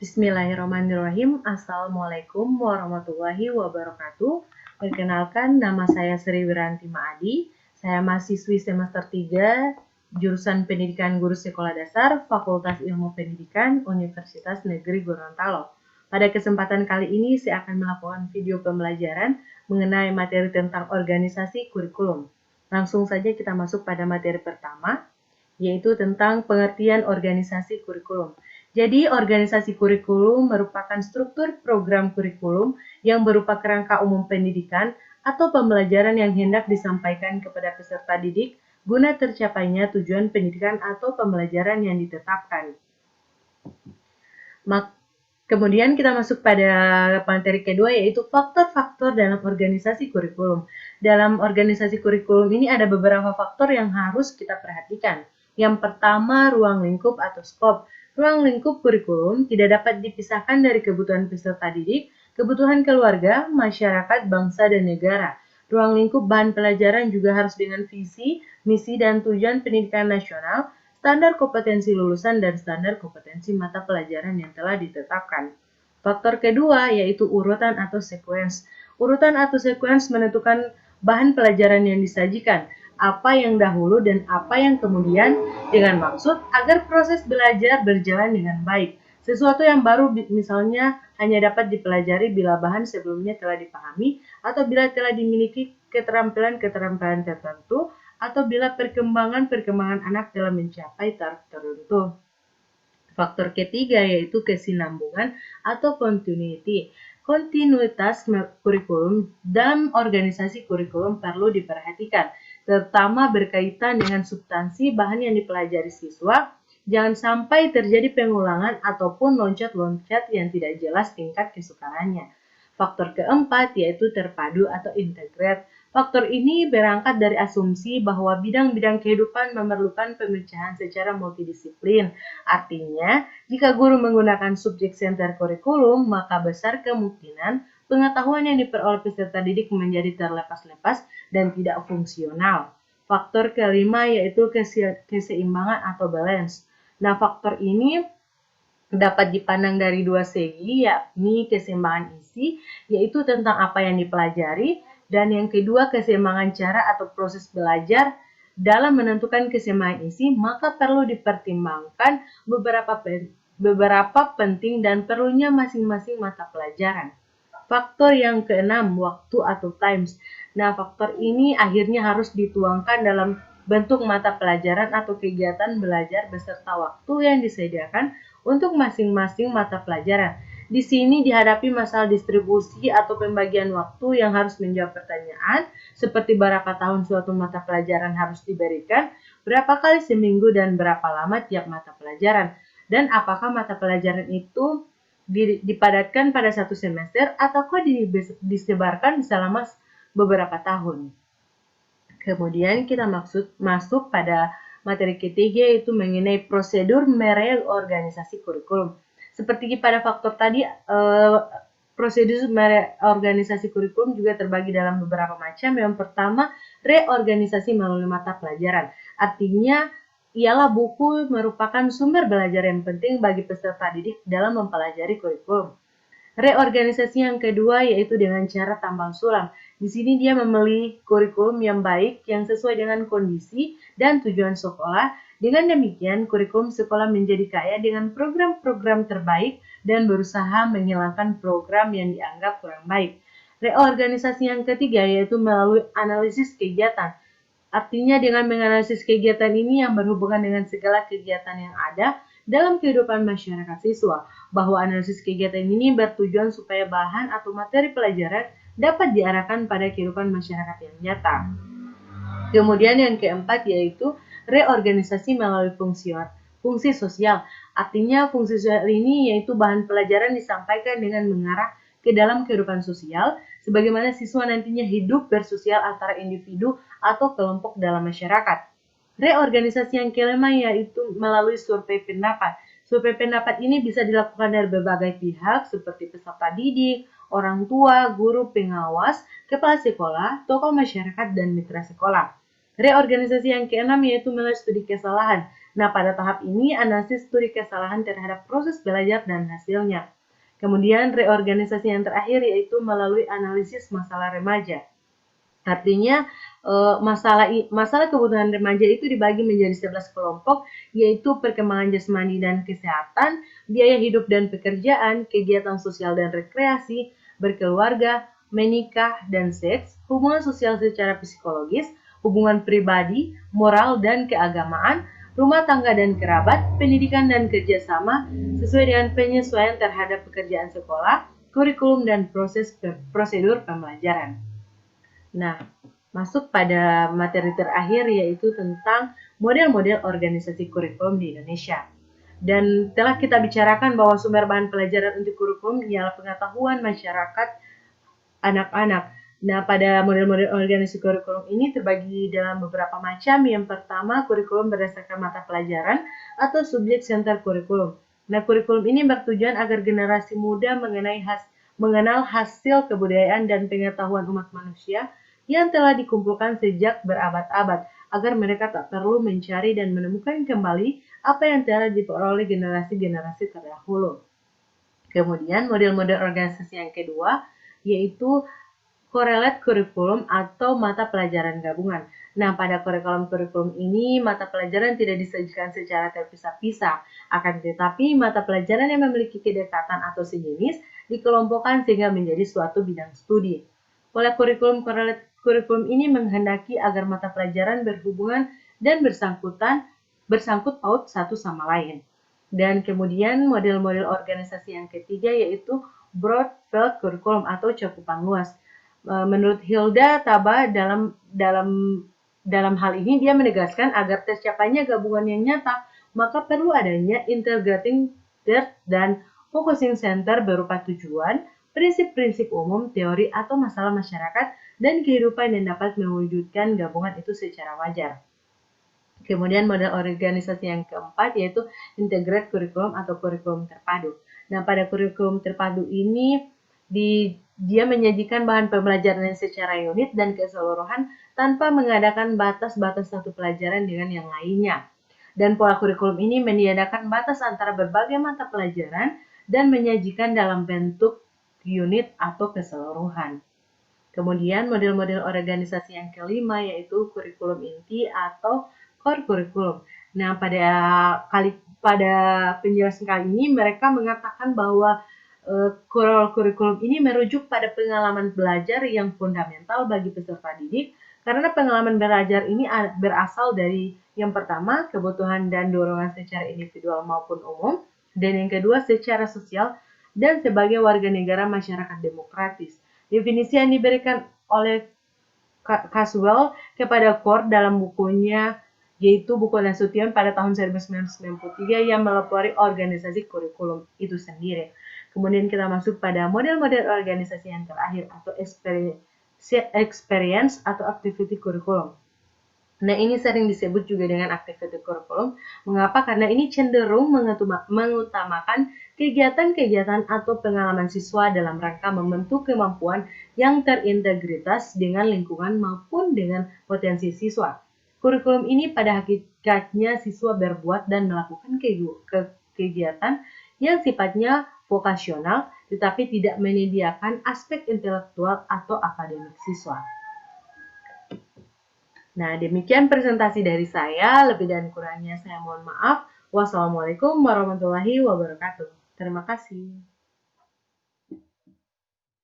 Bismillahirrahmanirrahim. Assalamualaikum warahmatullahi wabarakatuh. Perkenalkan, nama saya Sri Wiranti Maadi. Saya mahasiswi semester 3, jurusan Pendidikan Guru Sekolah Dasar, Fakultas Ilmu Pendidikan, Universitas Negeri Gorontalo. Pada kesempatan kali ini, saya akan melakukan video pembelajaran mengenai materi tentang organisasi kurikulum. Langsung saja kita masuk pada materi pertama, yaitu tentang pengertian organisasi kurikulum. Jadi, organisasi kurikulum merupakan struktur program kurikulum yang berupa kerangka umum pendidikan atau pembelajaran yang hendak disampaikan kepada peserta didik guna tercapainya tujuan pendidikan atau pembelajaran yang ditetapkan. Kemudian kita masuk pada materi kedua, yaitu faktor-faktor dalam organisasi kurikulum. Dalam organisasi kurikulum ini ada beberapa faktor yang harus kita perhatikan. Yang pertama, ruang lingkup atau skop. Ruang lingkup kurikulum tidak dapat dipisahkan dari kebutuhan peserta didik, kebutuhan keluarga, masyarakat, bangsa, dan negara. Ruang lingkup bahan pelajaran juga harus dengan visi, misi, dan tujuan pendidikan nasional, standar kompetensi lulusan, dan standar kompetensi mata pelajaran yang telah ditetapkan. Faktor kedua yaitu urutan atau sequence. Urutan atau sequence menentukan bahan pelajaran yang disajikan, apa yang dahulu dan apa yang kemudian, dengan maksud agar proses belajar berjalan dengan baik. Sesuatu yang baru misalnya hanya dapat dipelajari bila bahan sebelumnya telah dipahami atau bila telah dimiliki keterampilan-keterampilan tertentu atau bila perkembangan anak telah mencapai taraf tertentu. Faktor ketiga yaitu kesinambungan atau continuity. Kontinuitas kurikulum dalam organisasi kurikulum perlu diperhatikan, terutama berkaitan dengan substansi bahan yang dipelajari siswa. Jangan sampai terjadi pengulangan ataupun loncat-loncat yang tidak jelas tingkat kesukarannya. Faktor keempat yaitu terpadu atau integrate. Faktor ini berangkat dari asumsi bahwa bidang-bidang kehidupan memerlukan pemecahan secara multidisiplin. Artinya, jika guru menggunakan subjek center kurikulum, maka besar kemungkinan pengetahuan yang diperoleh peserta didik menjadi terlepas-lepas dan tidak fungsional. Faktor kelima yaitu keseimbangan atau balance. Nah, faktor ini dapat dipandang dari dua segi, yakni keseimbangan isi, yaitu tentang apa yang dipelajari, dan yang kedua keseimbangan cara atau proses belajar. Dalam menentukan keseimbangan isi, maka perlu dipertimbangkan beberapa penting dan perlunya masing-masing mata pelajaran. Faktor yang keenam, waktu atau times. Nah, faktor ini akhirnya harus dituangkan dalam bentuk mata pelajaran atau kegiatan belajar beserta waktu yang disediakan untuk masing-masing mata pelajaran. Di sini dihadapi masalah distribusi atau pembagian waktu yang harus menjawab pertanyaan seperti berapa tahun suatu mata pelajaran harus diberikan, berapa kali seminggu, dan berapa lama tiap mata pelajaran. Dan apakah mata pelajaran itu dipadatkan pada satu semester ataukah disebarkan selama beberapa tahun. Kemudian kita masuk pada materi ketiga, yaitu mengenai prosedur mereorganisasi kurikulum. Seperti pada faktor tadi, prosedur organisasi kurikulum juga terbagi dalam beberapa macam. Yang pertama, reorganisasi melalui mata pelajaran. Artinya, ialah buku merupakan sumber belajar yang penting bagi peserta didik dalam mempelajari kurikulum. Reorganisasi yang kedua yaitu dengan cara tambal sulam. Di sini dia memilih kurikulum yang baik yang sesuai dengan kondisi dan tujuan sekolah. Dengan demikian, kurikulum sekolah menjadi kaya dengan program-program terbaik dan berusaha menghilangkan program yang dianggap kurang baik. Reorganisasi yang ketiga yaitu melalui analisis kegiatan. Artinya dengan menganalisis kegiatan ini yang berhubungan dengan segala kegiatan yang ada dalam kehidupan masyarakat siswa, bahwa analisis kegiatan ini bertujuan supaya bahan atau materi pelajaran dapat diarahkan pada kehidupan masyarakat yang nyata. Kemudian yang keempat yaitu reorganisasi melalui fungsi sosial. Artinya fungsi sosial ini yaitu bahan pelajaran disampaikan dengan mengarah ke dalam kehidupan sosial, sebagaimana siswa nantinya hidup bersosial antara individu atau kelompok dalam masyarakat. Reorganisasi yang kelima yaitu melalui survei pendapat. Survei pendapat ini bisa dilakukan dari berbagai pihak seperti peserta didik, orang tua, guru, pengawas, kepala sekolah, tokoh masyarakat, dan mitra sekolah. Reorganisasi yang keenam yaitu mulai studi kesalahan. Nah, pada tahap ini analisis studi kesalahan terhadap proses belajar dan hasilnya. Kemudian reorganisasi yang terakhir yaitu melalui analisis masalah remaja. Artinya masalah kebutuhan remaja itu dibagi menjadi 11 kelompok, yaitu perkembangan jasmani dan kesehatan, biaya hidup dan pekerjaan, kegiatan sosial dan rekreasi, berkeluarga, menikah dan seks, hubungan sosial secara psikologis, hubungan pribadi, moral dan keagamaan, rumah tangga dan kerabat, pendidikan dan kerjasama, sesuai dengan penyesuaian terhadap pekerjaan sekolah, kurikulum dan prosedur pembelajaran. Nah, masuk pada materi terakhir yaitu tentang model-model organisasi kurikulum di Indonesia. Dan telah kita bicarakan bahwa sumber bahan pelajaran untuk kurikulum ialah pengetahuan masyarakat anak-anak. Nah, pada model-model organisasi kurikulum ini terbagi dalam beberapa macam. Yang pertama, kurikulum berdasarkan mata pelajaran atau subjek center kurikulum. Nah, kurikulum ini bertujuan agar generasi muda mengenal hasil kebudayaan dan pengetahuan umat manusia yang telah dikumpulkan sejak berabad-abad, agar mereka tak perlu mencari dan menemukan kembali apa yang telah diperoleh generasi-generasi terdahulu. Kemudian model-model organisasi yang kedua yaitu korelate kurikulum atau mata pelajaran gabungan. Nah, pada kurikulum ini mata pelajaran tidak disajikan secara terpisah-pisah, akan tetapi mata pelajaran yang memiliki kedekatan atau sejenis dikelompokkan sehingga menjadi suatu bidang studi. Pola kurikulum korelate kurikulum ini menghendaki agar mata pelajaran berhubungan dan bersangkut paut satu sama lain. Dan kemudian model-model organisasi yang ketiga yaitu broad field curriculum atau cakupan luas. Menurut Hilda Taba dalam hal ini dia menegaskan agar tercapainya gabungan yang nyata, maka perlu adanya integrating third dan focusing center berupa tujuan, prinsip-prinsip umum, teori atau masalah masyarakat dan kehidupan yang dapat mewujudkan gabungan itu secara wajar. Kemudian model organisasi yang keempat yaitu integrate kurikulum atau kurikulum terpadu. Nah, pada kurikulum terpadu ini dia menyajikan bahan pembelajaran secara unit dan keseluruhan tanpa mengadakan batas-batas satu pelajaran dengan yang lainnya. Dan pola kurikulum ini meniadakan batas antara berbagai mata pelajaran dan menyajikan dalam bentuk unit atau keseluruhan. Kemudian model-model organisasi yang kelima yaitu kurikulum inti atau core kurikulum. Nah, pada penjelasan kali ini mereka mengatakan bahwa core kurikulum ini merujuk pada pengalaman belajar yang fundamental bagi peserta didik karena pengalaman belajar ini berasal dari yang pertama kebutuhan dan dorongan secara individual maupun umum, dan yang kedua secara sosial dan sebagai warga negara masyarakat demokratis. Definisi yang diberikan oleh Caswell kepada core dalam bukunya yaitu buku Nasution pada tahun 1993 yang melopori organisasi kurikulum itu sendiri. Kemudian kita masuk pada model-model organisasi yang terakhir atau experience atau activity kurikulum. Nah, ini sering disebut juga dengan activity kurikulum. Mengapa? Karena ini cenderung mengutamakan kegiatan-kegiatan atau pengalaman siswa dalam rangka membentuk kemampuan yang terintegritas dengan lingkungan maupun dengan potensi siswa. Kurikulum ini pada hakikatnya siswa berbuat dan melakukan kegiatan yang sifatnya vokasional, tetapi tidak menyediakan aspek intelektual atau akademik siswa. Nah, demikian presentasi dari saya. Lebih dan kurangnya saya mohon maaf. Wassalamualaikum warahmatullahi wabarakatuh. Terima kasih.